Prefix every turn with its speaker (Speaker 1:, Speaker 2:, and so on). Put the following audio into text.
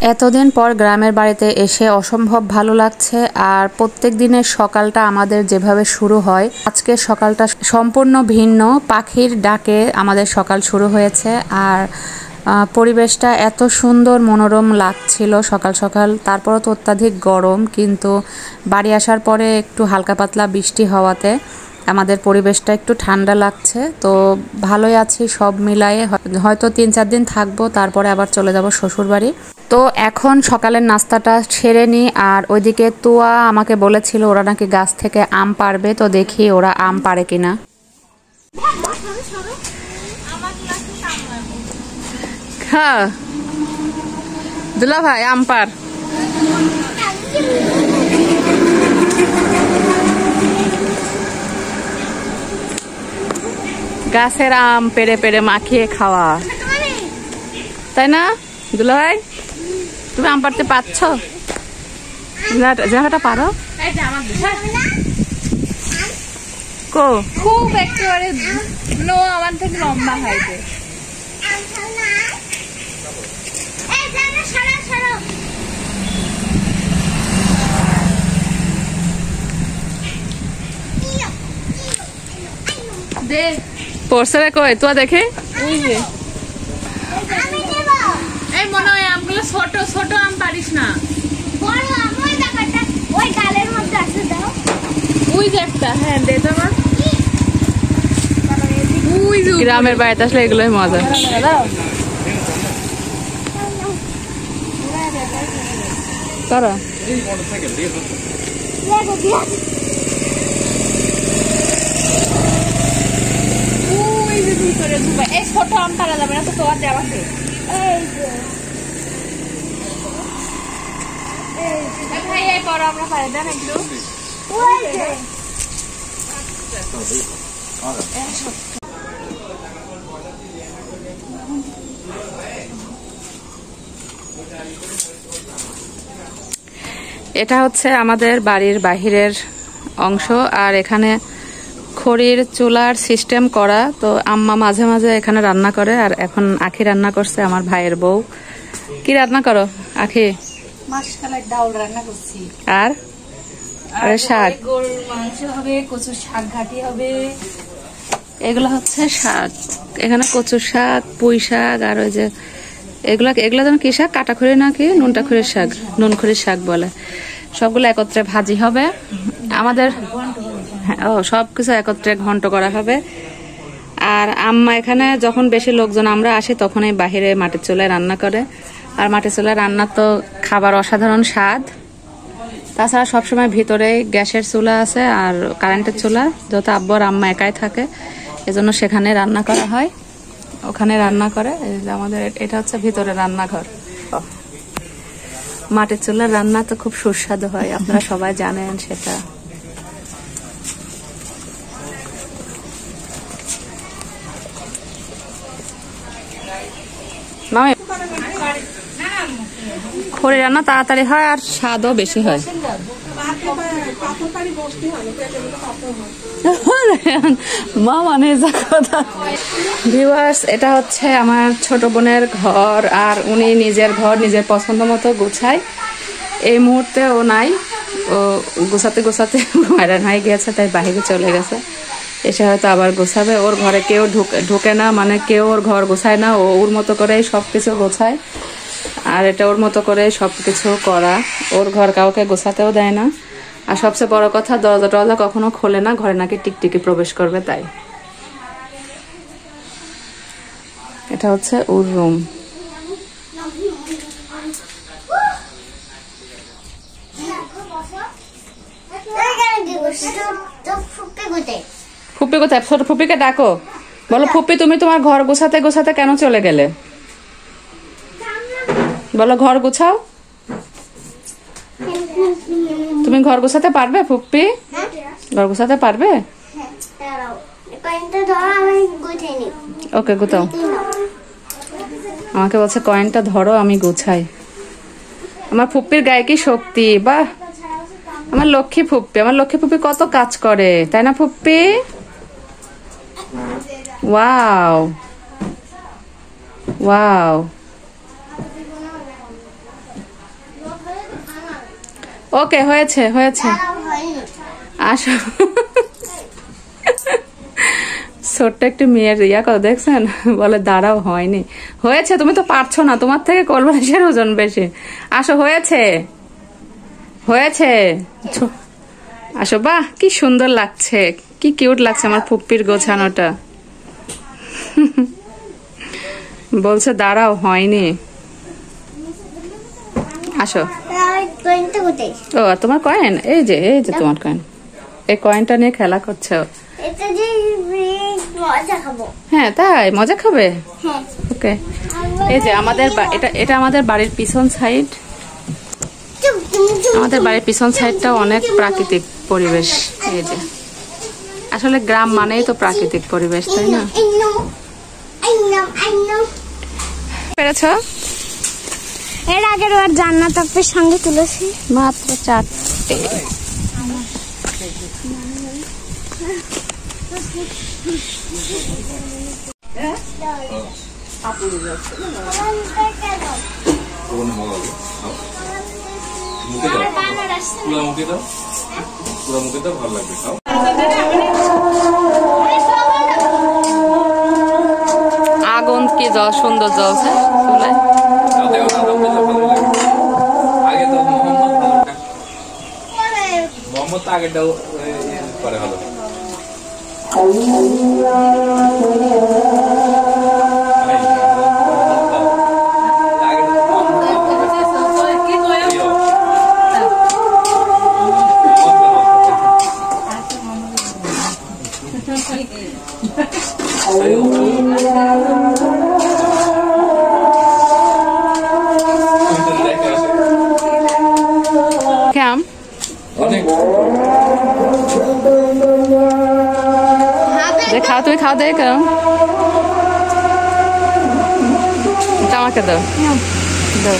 Speaker 1: এতদিন পর গ্রামের বাড়িতে এসে অসম্ভব ভালো লাগছে। আর প্রত্যেক দিনের সকালটা আমাদের যেভাবে শুরু হয়, আজকের সকালটা সম্পূর্ণ ভিন্ন। পাখির ডাকে আমাদের সকাল শুরু হয়েছে। আর পরিবেশটা এত সুন্দর মনোরম লাগছিল সকাল সকাল। তারপরও তো অত্যাধিক গরম, কিন্তু বাড়ি আসার পরে একটু হালকা পাতলা বৃষ্টি হওয়াতে আমাদের পরিবেশটা একটু ঠান্ডা লাগছে। তো ভালোই আছি সব মিলায়ে। হয়তো 3-4 দিন থাকবো, তারপরে আবার চলে যাব শ্বশুর বাড়ি। তো এখন সকালের নাস্তাটা সেরে নিই। আর ওইদিকে তুয়া আমাকে বলেছিল ওরা নাকি গাছ থেকে আম পারবে, তো দেখি ওরা আম পারে কিনা। হ্যাঁ দুলা ভাই আম পার। গাছের আম পেড়ে পেড়ে মাখিয়ে খাওয়া, তাই না দুলা ভাই? তুমি আম পারতে পারছ? জায়গাটা পারো কো?
Speaker 2: খুব একেবারে নো, আমার থেকে লম্বা হাইটে।
Speaker 1: পড়ছে রে কই তুয়া দেখে?
Speaker 2: ওই যে এই মনে হয় আমগুলো ছোট ছোট আম পারিস না। বড় আম ওই জায়গাটা ওই ডালের মধ্যে আছে, দাও। ওই যে একটা, হ্যাঁ দে তো আমার। ওই যে
Speaker 1: গ্রামের বাড়িতে আসলে এগুলোই মজা।
Speaker 2: দাও
Speaker 1: করো।
Speaker 2: ওই যে ভিতরে ঢুকা। এই ছোট আম পারা যাবে না তো, তোমার দেওয়া আছে। ভাই এই বড় আমরা পারে দেন একটু।
Speaker 1: এটা হচ্ছে আমাদের বাড়ির বাহিরের অংশ। আর এখানে খড়ির চুলার সিস্টেম করা। তো আম্মা মাঝে মাঝে এখানে রান্না করে। আর এখন আখি রান্না করছে, আমার ভাইয়ের বউ। কি রান্না করো আখি?
Speaker 2: মাসকালের ডাল রান্না করছি।
Speaker 1: আর শাক,
Speaker 2: গরুর মাংস হবে, কচুর শাক ঘাটি হবে।
Speaker 1: এগুলো হচ্ছে শাক। এখানে কচু শাক, পুঁই শাক, আর ওই যে এগুলা যেন কি শাক, কাটাখড়ি নাকি নুনটাখড়ির শাক, নুনখড়ির শাক বলে। সবগুলো একত্রে ভাজি হবে আমাদের। ও সবকিছু একত্রে ঘন্ট করা হবে। আর আম্মা এখানে যখন বেশি লোকজন আমরা আসি তখন এই বাহিরে মাটির চুলায় রান্না করে। আর মাটির চুলায় রান্না তো খাবার অসাধারণ স্বাদ। তাছাড়া সবসময় ভিতরে গ্যাসের চুলা আছে আর কারেন্টের চুলা, যত আব্বু আর আম্মা একাই থাকে এজন্য সেখানে রান্না করা হয়, ওখানে রান্না করে। আমাদের এটা হচ্ছে ভিতরে রান্নাঘর। মাটির চুলার রান্না তো খুব সুস্বাদু হয়, আপনারা সবাই জানেন সেটা। মামি খড়ি রান্না তাড়াতাড়ি হয় আর স্বাদও বেশি হয়। মা মানে ভিউয়ার্স, এটা হচ্ছে আমার ছোট বোনের ঘর। আর উনি নিজের ঘর নিজের পছন্দ মতো গোছায়। এই মুহূর্তে ও নাই, ও গোছাতে গোছাতে হয়রান হয়ে গিয়েছে, তাই বাহিরে চলে গেছে। এসে হয়তো আবার গোছাবে। ওর ঘরে কেউ ঢুকে না, মানে কেউ ওর ঘর গোছায় না। ও ওর মতো করেই সবকিছু গোছায়। আর এটা ওর মতো করে সবকিছু করা। ওর ঘর কাউকে গোছাতেও দেয় না। আর সবচেয়ে বড় কথা, দরজা টরজা কখনো খোলে না, ঘরে নাকি টিকটিকি প্রবেশ করবে তাই। এটা হচ্ছে ওর রুম। ফুপি কোথায়? ছোট ফুপিকে ডাকো, বলো ফুপি তুমি তোমার ঘর গোছাতে গোছাতে কেন চলে গেলে? বলো ঘর গোছাও। তুমি ঘর গোছাতে পারবে ফুপি? ঘর গোছাতে পারবে? ওকে গোছাও। আমাকে বলছে কয়েনটা ধরো আমি গোছাই। আমার ফুপ্পির গায়ে কি শক্তি! বাহ, আমার লক্ষ্মী ফুপ্পি। আমার লক্ষ্মী ফুপ্পি কত কাজ করে, তাই না ফুপ্পি? Wow wow. ওকে, হয়েছে হয়েছে, আসো। ছোট্ট একটু মেয়ের ইয়া কথা দেখছেন, বলে দাঁড়াও হয়নি। হয়েছে, তুমি তো পারছো না, তোমার থেকে কলবাসের ওজন বেশি। আসো, হয়েছে হয়েছে, আসো। বাহ, কি সুন্দর লাগছে, কি কিউট লাগছে আমার ফুপ্পির গোছানোটা। বলছে দাঁড়াও হয়নি, আসো। ও, তোমার কয়েন, এই যে তোমার কয়েন, এই কয়েনটা নিয়ে খেলা করছে। হ্যাঁ, তাই মজা খাবে। ওকে, এই যে আমাদের এটা আমাদের বাড়ির পিছন সাইড। আমাদের বাড়ির পিছন সাইডটাও অনেক প্রাকৃতিক পরিবেশ। এই যে আসলে গ্রাম মানেই তো প্রাকৃতিক পরিবেশ, তাই না? পেরেছ?
Speaker 3: এর আগের বার জান্নাত আপার সঙ্গে তুলেছি
Speaker 1: মাত্র 4টে। আগুন কি সুন্দর জ্বলছে চুলায়।
Speaker 4: মোহাম্মদ আগেরটাও করে ভালো।
Speaker 1: কেমন খাও, তুমি খাও, দেখ আমাকে দাও দাও।